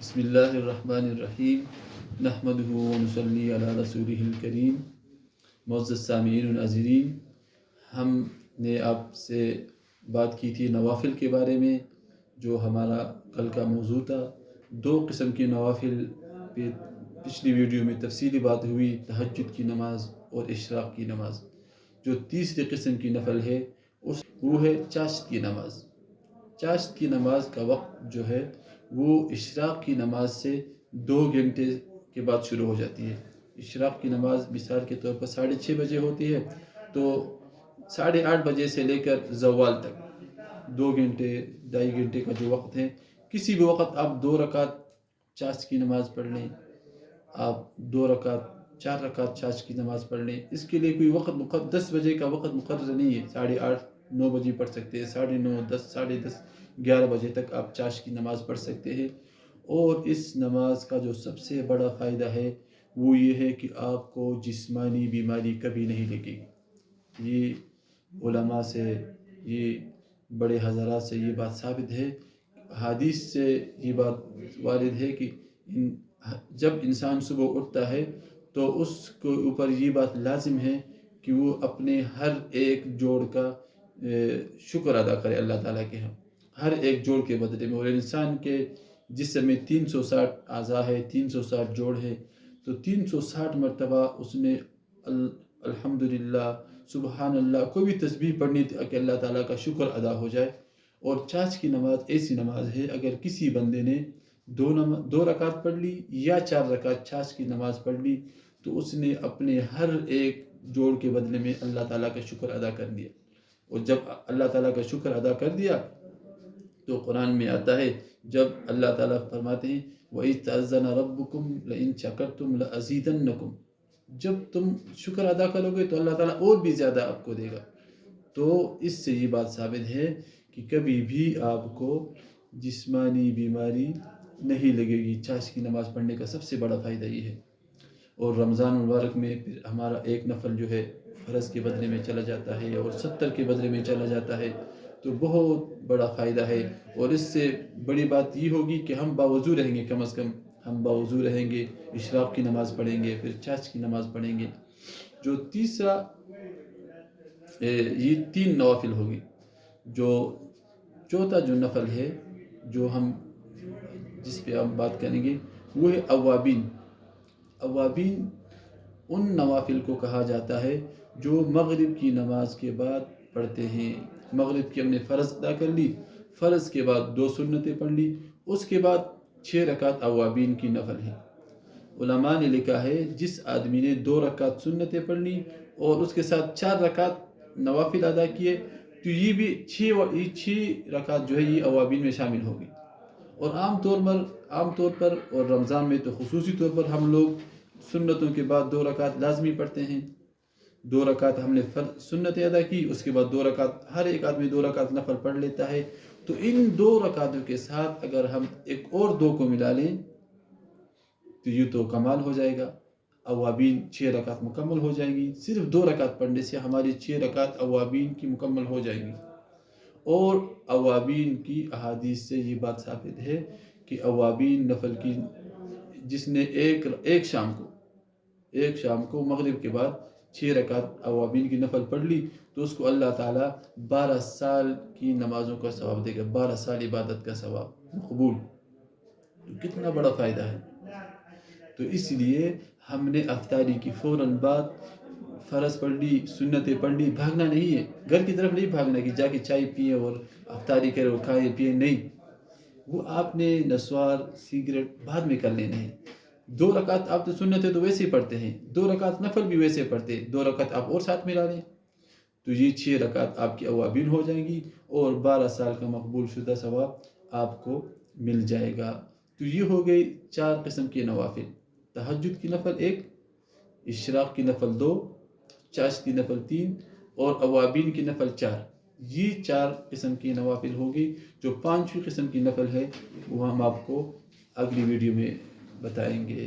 بسم اللہ الرحمن الرحیم نحمدہ ونصلی علی رسولہ الکریم۔ معزز سامعین العزیزین، ہم نے آپ سے بات کی تھی نوافل کے بارے میں، جو ہمارا کل کا موضوع تھا۔ دو قسم کی نوافل پہ پچھلی ویڈیو میں تفصیلی بات ہوئی، تہجد کی نماز اور اشراق کی نماز۔ جو تیسری قسم کی نفل ہے وہ ہے چاشت کی نماز۔ چاشت کی نماز کا وقت جو ہے وہ اشراق کی نماز سے 2 گھنٹے کے بعد شروع ہو جاتی ہے۔ اشراق کی نماز مثال کے طور پر 6:30 بجے ہوتی ہے، تو 8:30 بجے سے لے کر زوال تک 2 گھنٹے 2.5 گھنٹے کا جو وقت ہے، کسی بھی وقت آپ 2 رکعت چاشت کی نماز پڑھ لیں، آپ 2 رکعت 4 رکعت چاشت کی نماز پڑھ لیں۔ اس کے لیے کوئی وقت 10 بجے کا وقت مقرر نہیں ہے، 8:30 9 بجے پڑھ سکتے ہیں، 9:30 10 10:30 11 بجے تک آپ چاشت کی نماز پڑھ سکتے ہیں۔ اور اس نماز کا جو سب سے بڑا فائدہ ہے وہ یہ ہے کہ آپ کو جسمانی بیماری کبھی نہیں لگے گی۔ یہ علماء سے، یہ بڑے حضرات سے یہ بات ثابت ہے، حدیث سے یہ بات وارد ہے کہ جب انسان صبح اٹھتا ہے تو اس کے اوپر یہ بات لازم ہے کہ وہ اپنے ہر ایک جوڑ کا شکر ادا کرے اللہ تعالیٰ کے ہاں، ہر ایک جوڑ کے بدلے میں۔ اور انسان کے جسم میں 360 اعضاء ہے، 360 جوڑ ہے، تو 360 مرتبہ اس نے الحمدللہ سبحان اللہ کوئی بھی تسبیح پڑھنی کہ اللہ تعالیٰ کا شکر ادا ہو جائے۔ اور چاشت کی نماز ایسی نماز ہے، اگر کسی بندے نے 2 رکعت پڑھ لی یا 4 رکعت چاشت کی نماز پڑھ لی تو اس نے اپنے ہر ایک جوڑ کے بدلے میں اللہ تعالیٰ کا شکر ادا کر دیا۔ اور جب اللہ تعالیٰ کا شکر ادا کر دیا تو قرآن میں آتا ہے، جب اللہ تعالیٰ فرماتے ہیں وَإِذْ تَأَذَّنَ رَبُّكُمْ لَإِن شَكَرْتُمْ لَأَزِيدَنَّكُمْ، جب تم شکر ادا کرو گے تو اللہ تعالیٰ اور بھی زیادہ آپ کو دے گا۔ تو اس سے یہ بات ثابت ہے کہ کبھی بھی آپ کو جسمانی بیماری نہیں لگے گی۔ چاشت کی نماز پڑھنے کا سب سے بڑا فائدہ یہ ہے۔ اور رمضان المبارک میں پھر ہمارا ایک نفل جو ہے فرض کے بدلے میں چلا جاتا ہے اور 70 کے بدلے میں چلا جاتا ہے، تو بہت بڑا فائدہ ہے۔ اور اس سے بڑی بات یہ ہوگی کہ ہم باوضو رہیں گے، کم از کم ہم باوضو رہیں گے، اشراق کی نماز پڑھیں گے، پھر چاشت کی نماز پڑھیں گے۔ جو تیسرا یہ 3 نوافل ہوگی۔ جو چوتھا جو نفل ہے جو ہم جس پہ ہم بات کریں گے وہ ہے اوابین۔ اوابین ان نوافل کو کہا جاتا ہے جو مغرب کی نماز کے بعد پڑھتے ہیں۔ مغرب کی ہم نے فرض ادا کر لی، فرض کے بعد 2 سنتیں پڑھ لی، اس کے بعد 6 رکعت اوابین کی نفل ہے۔ علماء نے لکھا ہے جس آدمی نے 2 رکعت سنتیں پڑھ لی اور اس کے ساتھ 4 رکعت نوافل ادا کیے تو یہ بھی 6 رکعت جو ہے یہ اوابین میں شامل ہوگی۔ اور عام طور پر اور رمضان میں تو خصوصی طور پر ہم لوگ سنتوں کے بعد 2 رکعت لازمی پڑھتے ہیں۔ 2 رکعت ہم نے سنتیں ادا کی، اس کے بعد 2 رکعت ہر ایک آدمی 2 رکعت نفل پڑھ لیتا ہے۔ تو ان 2 رکعتوں کے ساتھ اگر ہم ایک اور 2 کو ملا لیں تو یہ تو کمال ہو جائے گا، اوابین 6 رکعت مکمل ہو جائیں گی۔ صرف 2 رکعت پڑھنے سے ہماری 6 رکعت اوابین کی مکمل ہو جائیں گی۔ اور اوابین کی احادیث سے یہ بات ثابت ہے کہ اوابین نفل کی جس نے ایک شام کو مغرب کے بعد 6 رکعت اوابین کی نفل پڑھ لی تو اس کو اللہ تعالیٰ 12 سال کی نمازوں کا ثواب دے گا، 12 سال عبادت کا ثواب مقبول۔ تو کتنا بڑا فائدہ ہے۔ تو اس لیے ہم نے افطاری کی فوراً بعد فرض پڑھ لی، سنتیں پڑھ لی، بھاگنا نہیں ہے، گھر کی طرف نہیں بھاگنا کہ جا کے چائے پیئے اور افطاری کرے اور کھائے پیئے، نہیں، وہ آپ نے نسوار سگریٹ بعد میں کر لینے ہیں۔ 2 رکعت آپ تو سنتیں تو ویسے پڑھتے ہیں، 2 رکعت نفل بھی ویسے پڑھتے ہیں، 2 رکعت آپ اور ساتھ ملا لیں تو یہ 6 رکعت آپ کی اوابین ہو جائیں گی اور 12 سال کا مقبول شدہ ثواب آپ کو مل جائے گا۔ تو یہ ہو گئی 4 قسم کے نوافل: تہجد کی نفل 1، اشراق کی نفل 2، چاشت کی نفل 3 اور اوابین کی نفل 4۔ یہ 4 قسم کی نوافل ہوگی۔ جو 5ویں قسم کی نفل ہے وہ ہم آپ کو اگلی ویڈیو میں بتائیں گے۔